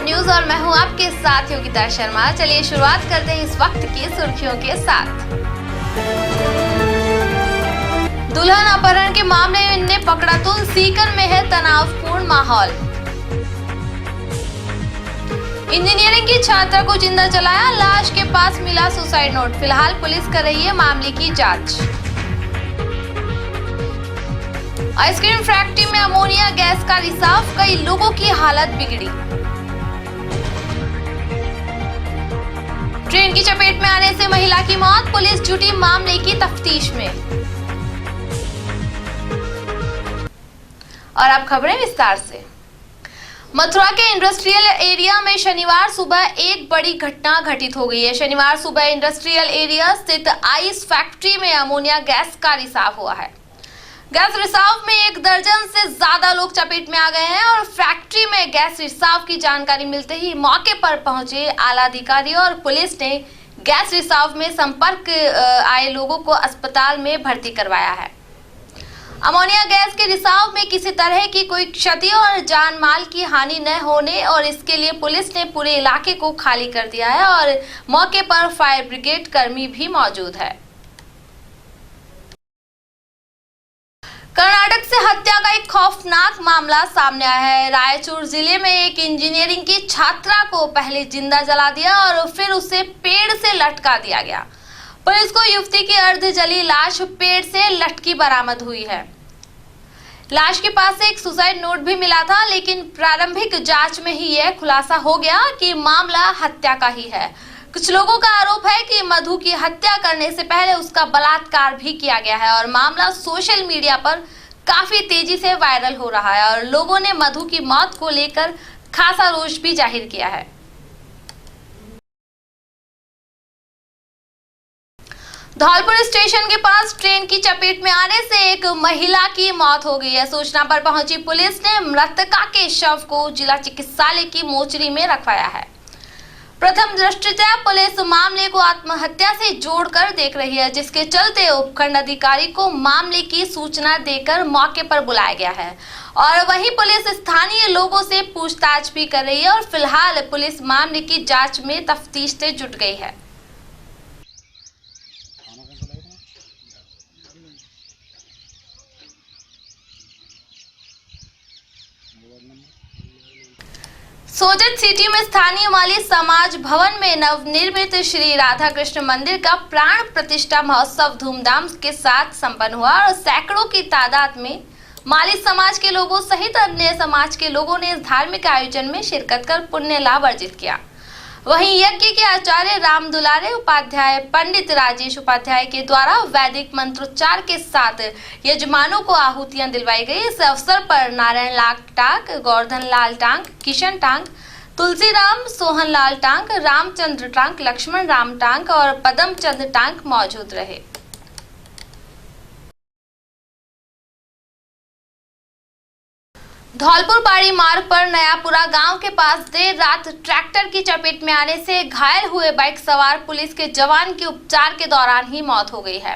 Good news और मैं हूं आपके साथ योगिता शर्मा। चलिए शुरुआत करते हैं इस वक्त की सुर्खियों के साथ। दुल्हन अपहरण के मामले ने पकड़ा तूल, सीकर में है तनावपूर्ण माहौल। इंजीनियरिंग की छात्रा को जिंदा जलाया, लाश के पास मिला सुसाइड नोट। फिलहाल पुलिस कर रही है मामले की जांच। आइसक्रीम फैक्ट्री में अमोनिया गैस का रिसाव, कई लोगों की हालत बिगड़ी। ट्रेन की चपेट में आने से महिला की मौत, पुलिस जुटी मामले की तफ्तीश में। और अब खबरें विस्तार से। मथुरा के इंडस्ट्रियल एरिया में शनिवार सुबह एक बड़ी घटना घटित हो गई है। शनिवार सुबह इंडस्ट्रियल एरिया स्थित आइस फैक्ट्री में अमोनिया गैस का रिसाव हुआ है। गैस रिसाव में 1 दर्जन से ज्यादा लोग चपेट में आ गए हैं और फैक्ट्री में गैस रिसाव की जानकारी मिलते ही मौके पर पहुंचे आला अधिकारी और पुलिस ने गैस रिसाव में संपर्क आए लोगों को अस्पताल में भर्ती करवाया है। अमोनिया गैस के रिसाव में किसी तरह की कोई क्षति और जान माल की हानि न होने और इसके लिए पुलिस ने पूरे इलाके को खाली कर दिया है और मौके पर फायर ब्रिगेड कर्मी भी मौजूद है। कर्नाटक से हत्या का एक खौफनाक मामला सामने आया है। रायचूर जिले में एक इंजीनियरिंग की छात्रा को पहले जिंदा जला दिया और फिर उसे पेड़ से लटका दिया गया। पुलिस को युवती की अर्ध जली लाश पेड़ से लटकी बरामद हुई है। लाश के पास से एक सुसाइड नोट भी मिला था, लेकिन प्रारंभिक जांच में ही यह खुलासा हो गया कि मामला हत्या का ही है। कुछ लोगों का आरोप है कि मधु की हत्या करने से पहले उसका बलात्कार भी किया गया है और मामला सोशल मीडिया पर काफी तेजी से वायरल हो रहा है और लोगों ने मधु की मौत को लेकर खासा रोष भी जाहिर किया है। धौलपुर स्टेशन के पास ट्रेन की चपेट में आने से एक महिला की मौत हो गई है। सूचना पर पहुंची पुलिस ने मृतका के शव को जिला चिकित्सालय की मोर्चरी में रखवाया है। प्रथम दृष्टया पुलिस मामले को आत्महत्या से जोड़कर देख रही है, जिसके चलते उपखंड अधिकारी को मामले की सूचना देकर मौके पर बुलाया गया है और वहीं पुलिस स्थानीय लोगों से पूछताछ भी कर रही है और फिलहाल पुलिस मामले की जांच में तफ्तीश से जुट गई है। सोजत सिटी में स्थानीय माली समाज भवन में नवनिर्मित श्री राधा कृष्ण मंदिर का प्राण प्रतिष्ठा महोत्सव धूमधाम के साथ संपन्न हुआ और सैकड़ों की तादाद में माली समाज के लोगों सहित अन्य समाज के लोगों ने इस धार्मिक आयोजन में शिरकत कर पुण्य लाभ अर्जित किया। वहीं यज्ञ के आचार्य राम दुलारे उपाध्याय, पंडित राजेश उपाध्याय के द्वारा वैदिक मंत्रोच्चार के साथ यजमानों को आहुतियां दिलवाई गई। इस अवसर पर नारायण लाल टांक, गोवर्धन लाल टांक, किशन टांक, तुलसीराम, सोहन लाल टांक, रामचंद्र टांक, लक्ष्मण राम टांक और पदम चंद्र टांक मौजूद रहे। धौलपुर बाड़ी मार्ग पर नयापुरा गांव के पास देर रात ट्रैक्टर की चपेट में आने से घायल हुए बाइक सवार पुलिस के जवान की उपचार के दौरान ही मौत हो गई है।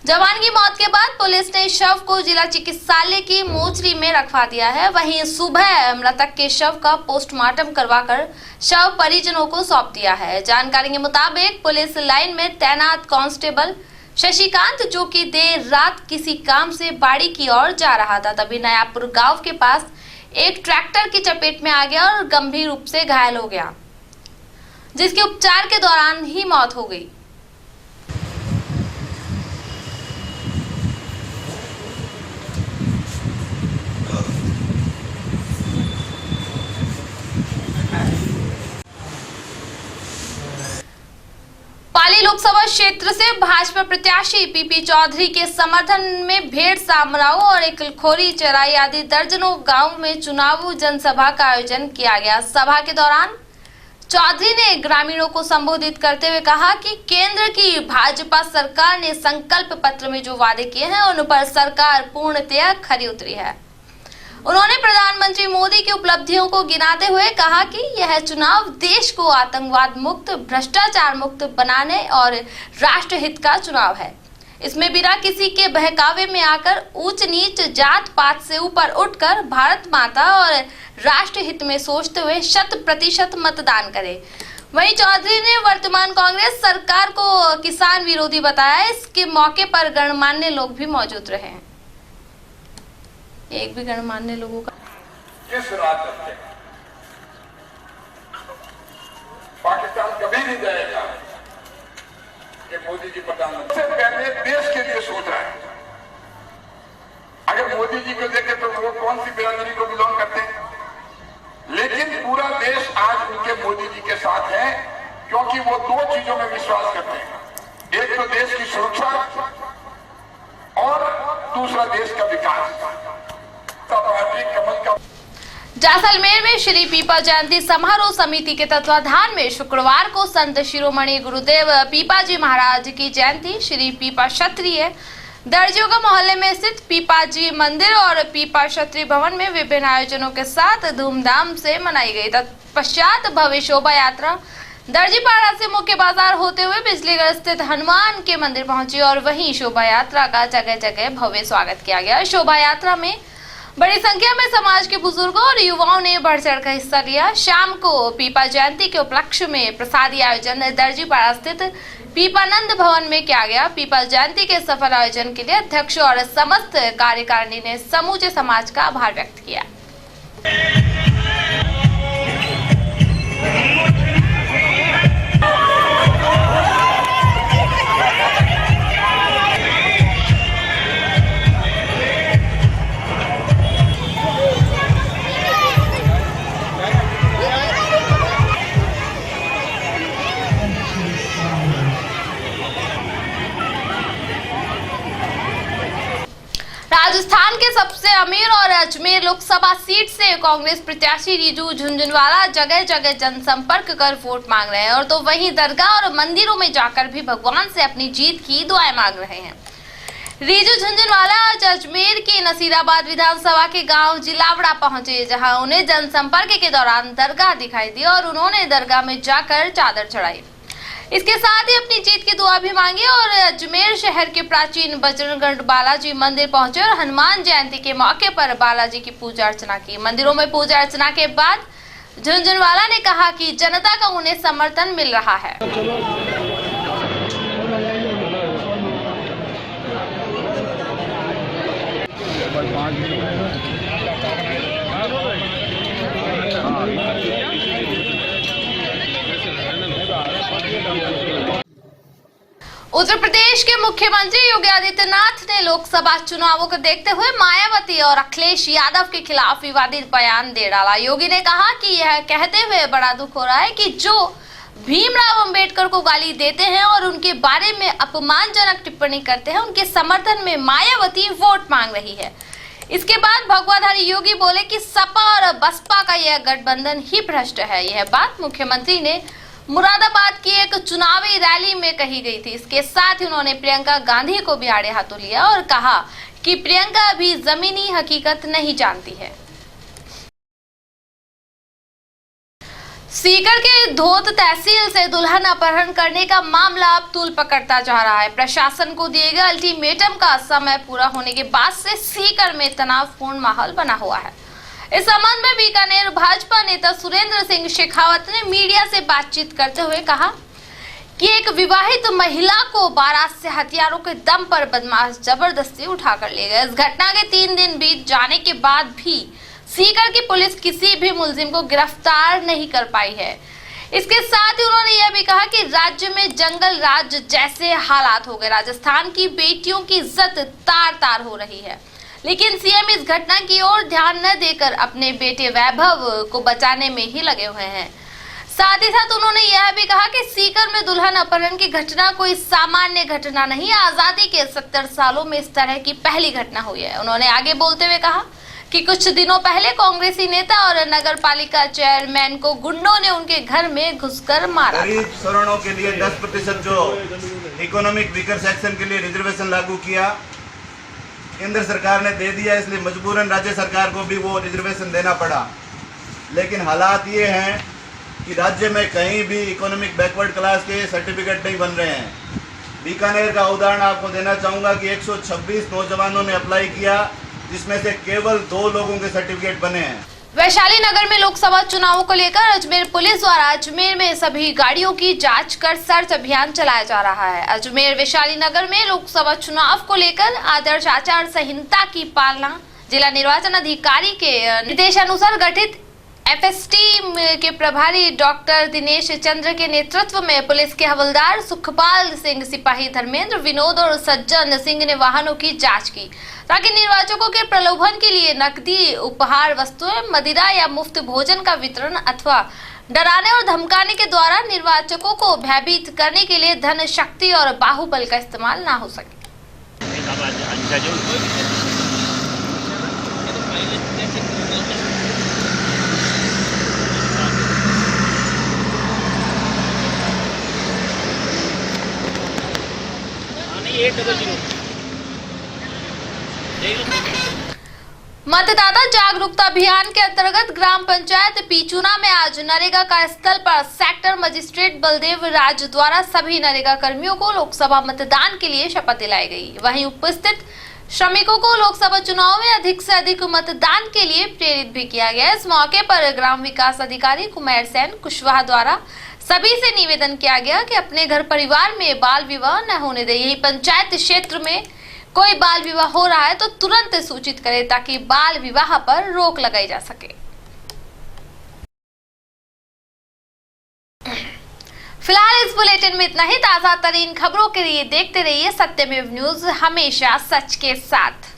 जवान की मौत के बाद पुलिस ने शव को जिला चिकित्सालय की मोर्चरी में रखवा दिया है। वहीं सुबह मृतक के शव का पोस्टमार्टम करवाकर शव परिजनों को सौंप दिया है। जानकारी के मुताबिक पुलिस लाइन में तैनात कांस्टेबल शशिकांत, जो कि देर रात किसी काम से बाड़ी की ओर जा रहा था, तभी नयापुर गांव के पास एक ट्रैक्टर की चपेट में आ गया और गंभीर रूप से घायल हो गया, जिसके उपचार के दौरान ही मौत हो गई। पाली लोकसभा क्षेत्र से भाजपा प्रत्याशी पीपी चौधरी के समर्थन में भेड़ सामराओ और एकलखोरी, चराई आदि दर्जनों गांव में चुनावी जनसभा का आयोजन किया गया। सभा के दौरान चौधरी ने ग्रामीणों को संबोधित करते हुए कहा कि केंद्र की भाजपा सरकार ने संकल्प पत्र में जो वादे किए हैं उन पर सरकार पूर्णतया खरी उतरी है। उन्होंने प्रधानमंत्री मोदी की उपलब्धियों को गिनाते हुए कहा कि यह चुनाव देश को आतंकवाद मुक्त, भ्रष्टाचार मुक्त बनाने और राष्ट्रहित का चुनाव है। इसमें बिना किसी के बहकावे में आकर ऊंच नीच जात पात से ऊपर उठकर भारत माता और राष्ट्र हित में सोचते हुए 100% मतदान करें। वहीं चौधरी ने वर्तमान कांग्रेस सरकार को किसान विरोधी बताया। इसके मौके पर गणमान्य लोग भी मौजूद रहे। एक भी गणमान्य लोगों का किस राज करते हैं? पाकिस्तान कभी नहीं जाएगा कि मोदी जी प्रधानमंत्री से पहले देश के लिए सोच रहा है। अगर मोदी जी को देखें तो वो कौन सी बिरादरी को बिलोंग करते हैं, लेकिन पूरा देश आज उनके मोदी जी के साथ है, क्योंकि वो दो चीजों में विश्वास करते हैं। एक तो देश की सुरक्षा और दूसरा देश का विकास। पार्टी कमल का जैसलमेर में श्री पीपा जयंती समारोह समिति के तत्वाधान में शुक्रवार को संत शिरोमणि गुरुदेव पीपाजी महाराज की जयंती श्री पीपा क्षत्रिय दर्जोगा मोहल्ले में स्थित पीपाजी मंदिर और पीपा क्षत्रिय भवन में विभिन्न आयोजनों के साथ धूमधाम से मनाई गई। तत्पश्चात भव्य शोभा यात्रा दर्जीपाड़ा से मुख्य बाजार होते हुए बिजलीगढ़ स्थित हनुमान के मंदिर पहुंची और वहीं शोभा यात्रा का जगह जगह भव्य स्वागत किया गया। शोभा यात्रा में बड़ी संख्या में समाज के बुजुर्गों और युवाओं ने बढ़ चढ़कर हिस्सा लिया। शाम को पीपा जयंती के उपलक्ष्य में प्रसादी आयोजन दर्जीपाड़ा स्थित पीपानंद भवन में किया गया। पीपा जयंती के सफल आयोजन के लिए अध्यक्ष और समस्त कार्यकारिणी ने समूचे समाज का आभार व्यक्त किया। राजस्थान के सबसे अमीर और अजमेर लोकसभा सीट से कांग्रेस प्रत्याशी रिजू झुनझुनवाला जगह जगह जनसंपर्क कर वोट मांग रहे हैं और तो वहीं दरगाह और मंदिरों में जाकर भी भगवान से अपनी जीत की दुआएं मांग रहे हैं। रिजू झुनझुनवाला आज अजमेर के नसीराबाद विधानसभा के गांव जिलावड़ा पहुंचे, जहां उन्हें जनसंपर्क के दौरान दरगाह दिखाई दी और उन्होंने दरगाह में जाकर चादर चढ़ाई। इसके साथ ही अपनी जीत की दुआ भी मांगी और अजमेर शहर के प्राचीन बजरंगगढ़ बालाजी मंदिर पहुंचे और हनुमान जयंती के मौके पर बालाजी की पूजा अर्चना की। मंदिरों में पूजा अर्चना के बाद झुनझुनवाला ने कहा कि जनता का उन्हें समर्थन मिल रहा है। उत्तर प्रदेश के मुख्यमंत्री योगी आदित्यनाथ ने लोकसभा चुनावों को देखते हुए मायावती और अखिलेश यादव के खिलाफ विवादित बयान दे डाला। योगी ने कहा कि यह कहते हुए बड़ा दुख हो रहा है कि जो भीमराव अंबेडकर को गाली देते हैं और उनके बारे में अपमानजनक टिप्पणी करते हैं, उनके समर्थन में मायावती वोट मांग रही है। इसके बाद भगवाधारी योगी बोले कि सपा और बसपा का यह गठबंधन ही भ्रष्ट है। यह बात मुख्यमंत्री ने मुरादाबाद की एक चुनावी रैली में कही गई थी। इसके साथ ही उन्होंने प्रियंका गांधी को भी आड़े हाथों लिया और कहा कि प्रियंका अभी जमीनी हकीकत नहीं जानती है। सीकर के धोत तहसील से दुल्हन अपहरण करने का मामला अब तूल पकड़ता जा रहा है। प्रशासन को दिए गए अल्टीमेटम का समय पूरा होने के बाद से सीकर में तनावपूर्ण माहौल बना हुआ है। इस संबंध में बीकानेर भाजपा नेता सुरेंद्र सिंह शेखावत ने मीडिया से बातचीत करते हुए कहा कि एक विवाहित महिला को बारात से हथियारों के दम पर बदमाश जबरदस्ती उठाकर ले गए। इस घटना के 3 दिन बीत जाने के बाद भी सीकर की पुलिस किसी भी मुलजिम को गिरफ्तार नहीं कर पाई है। इसके साथ ही उन्होंने यह भी कहा कि राज्य में जंगल राज जैसे हालात हो गए। राजस्थान की बेटियों की इज्जत तार तार हो रही है, लेकिन सीएम इस घटना की ओर ध्यान न देकर अपने बेटे वैभव को बचाने में ही लगे हुए हैं। साथ ही साथ उन्होंने यह भी कहा कि सीकर में दुल्हन अपहरण की घटना कोई सामान्य घटना नहीं, आजादी के 70 सालों में इस तरह की पहली घटना हुई है। उन्होंने आगे बोलते हुए कहा कि कुछ दिनों पहले कांग्रेसी नेता और नगर पालिका चेयरमैन को गुंडों ने उनके घर में घुसकर मारा। गरीब सवर्णों के लिए 10% जो इकोनॉमिक वीकर सेक्शन के लिए रिजर्वेशन लागू किया, केंद्र सरकार ने दे दिया, इसलिए मजबूरन राज्य सरकार को भी वो रिजर्वेशन देना पड़ा। लेकिन हालात ये हैं कि राज्य में कहीं भी इकोनॉमिक बैकवर्ड क्लास के सर्टिफिकेट नहीं बन रहे हैं। बीकानेर का उदाहरण आपको देना चाहूंगा कि 126 नौजवानों ने अप्लाई किया, जिसमें से केवल 2 लोगों के सर्टिफिकेट बने हैं। वैशाली नगर में लोकसभा चुनावों को लेकर अजमेर पुलिस द्वारा अजमेर में सभी गाड़ियों की जांच कर सर्च अभियान चलाया जा रहा है। अजमेर वैशाली नगर में लोकसभा चुनाव को लेकर आदर्श आचार संहिता की पालना जिला निर्वाचन अधिकारी के निर्देशानुसार गठित एफएसटी के प्रभारी डॉक्टर दिनेश चंद्र के नेतृत्व में पुलिस के हवलदार सुखपाल सिंह, सिपाही धर्मेंद्र, विनोद और सज्जन सिंह ने वाहनों की जांच की ताकि निर्वाचकों के प्रलोभन के लिए नकदी, उपहार वस्तुएं, मदिरा या मुफ्त भोजन का वितरण अथवा डराने और धमकाने के द्वारा निर्वाचकों को भयभीत करने के लिए धन, शक्ति और बाहुबल का इस्तेमाल न हो सके। मतदाता जागरूकता अभियान के अंतर्गत ग्राम पंचायत पीचुना में आज नरेगा कार्यस्थल पर सेक्टर मजिस्ट्रेट बलदेव राज द्वारा सभी नरेगा कर्मियों को लोकसभा मतदान के लिए शपथ दिलाई गई। वहीं उपस्थित श्रमिकों को लोकसभा चुनाव में अधिक से अधिक मतदान के लिए प्रेरित भी किया गया। इस मौके पर ग्राम विकास अधिकारी कुमार सेन कुशवाहा द्वारा सभी से निवेदन किया गया कि अपने घर परिवार में बाल विवाह न होने दें। यही पंचायत क्षेत्र में कोई बाल विवाह हो रहा है तो तुरंत सूचित करें ताकि बाल विवाह पर रोक लगाई जा सके। फिलहाल इस बुलेटिन में इतना ही। ताजा तरीन खबरों के लिए देखते रहिए सत्यमेव न्यूज, हमेशा सच के साथ।